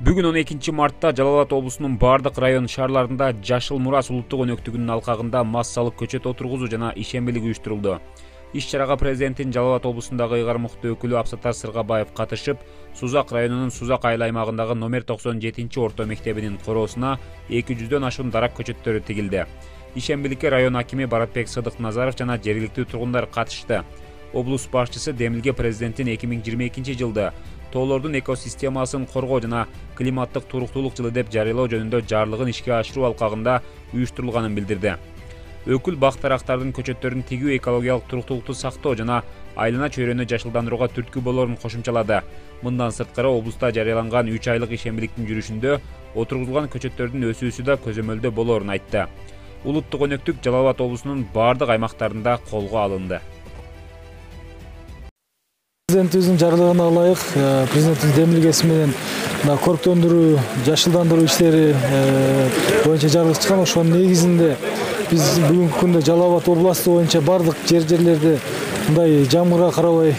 Бүгүн 12 мартта Жалал Абад облусунун бардык район шаарларында Жашыл Мурас улуттук өнөктүгүнүн алкагында массалык көчөт отургузуу жана ишембилик уюштурулду. Иш-чарага президенттин Жалал Абад облусундагы ыйгар мукты өкүлү Абсаттар Сыргабаев катышып, Сузак районунун Сузак айыл аймагындагы номер 97-орто мектебинин короосуна 200дөн ашуун дарак көчөттөрү тигилди. Ишембиликке район акими Баратбек Сыдык Назаров жана жергиликтүү тургундар катышты. Облус башчысы Демилге президенттин 2022 жылда тоолордун экосистемасын коргоо жана климаттык туруктуулук жылы деп жарыялоо жөнүндө жарлыгын ишке ашыруу алкагында уюштурулганын билдирди. Өкүл бак-дарактардын көчөттөрүн тигүү экологиялык туруктуулукту сактоо жана айлана чөйрөнү жашылдандырууга түрткү болорун кошумчалады. Мындан сырткары облуста жарыяланган 3 айлык ишембиликтин жүрүшүндө отургузулган көчөттөрдүн өсүүсү да көзөмөлдө болорун айтты. Улуттук өнөктүк Жалал Абад облусунун бардык аймактарында колго алынды. Президентибиздин жарлыгына ылайык президенттин демилгеси менен көрктөндүрүү, жашылдандыруу иштери боюнча жарлык чыккан. Ошонун негизинде биз бүгүнкү күндө Жалал Абад областы боюнча бардык жерлерде мындай жамгырга карабай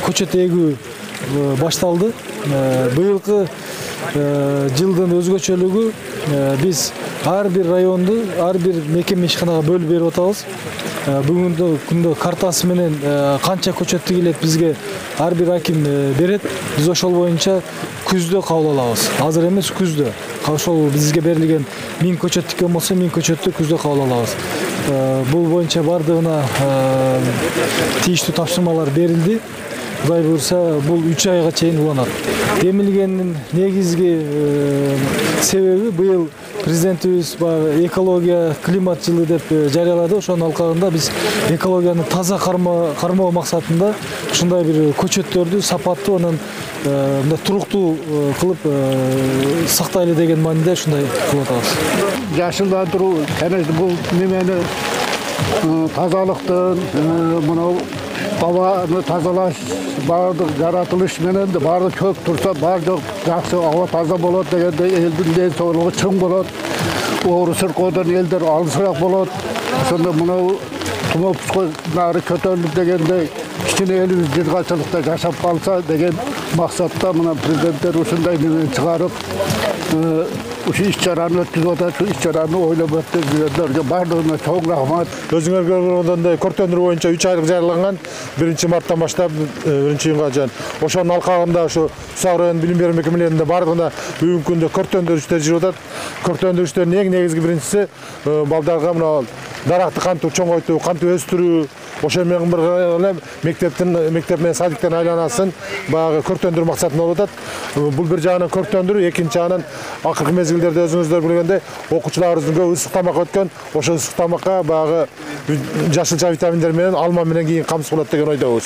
көчөт эгүү башталды. Быйылкы жылдын өзгөчөлүгү биз ар бир районду, ар бир мекеме ишканага бөлүп берип атабыз. Бүгүнкү күндө картасы менен канча көчөт тигилет бизге ар бир аким берет. Биз ошол боюнча күздө кабыл алабыз. Азыр эмес, күздө. Ошол бизге берилген 1000 көчөт тиккен болсо 1000 көчөттү күздө кабыл алабыз. Бул боюнча бардыгына тийиштүү тапшырмалар берилди. Кудай буйрса, бул 3 айга чейин уланат. Демилгенин негизги себеби быйыл президентибиз экология, климат жылы деп жарыялады. Ошонун алкагында биз экологияны таза кармоо максатында ушундай бир көчөттөрдү сапаттуу, анан туруктуу кылып сактайлы деген мааниде ушундай кылып атабыз. Жашылдандыруу, бул немени тазалыктын, мына абаны тазалаш, бардык жаратылыш менен де бардык көп турса, бардык жакшы аба таза болот дегенде элдин ден соолугу чың болот. Оору сыркоодон элдер алысыраак болот. Ошондо мына тумоопускунары көтөрүлүп дегенде кичине элибиз жыргачылыкта жашап калса деген максатта мына президенттер ушундай немен чыгарып ушу иш-чараны өткүзүп атат. Ушу иш-чараны ойлоп өткүзгөндөргө бардыгына чоң рахмат. Өзүңөргө көргөндөй көрктөндүрүү боюнча 3 айлык жарыяланган 1 марттан баштап 1-июнга чейин. Ошонун алкагында ушу Сузак район билим берүү мекемелеринде бардыгына бүгүнкү күндө көрктөндүрүү иштери жүрүп атат. Көрктөндүрүү иштеринин эң негизги биринчиси балдарга мына даракты кантип чоңойтуу, кантип өстүрүү. Ошол менен бирге мектеп менен садиктин айланасын баягы көрктөндүрүү максатында болуп атат. Бул бир жагынан көрктөндүрүү, экинчи жагынан акыркы мезгилдерде өзүңүздөр билгендей окуучуларыбыздын көбү ысык тамак өткөн. Ошол ысык тамакка баягы жашылча витаминдер менен алма менен кийин камсыз кылат деген ойдобуз.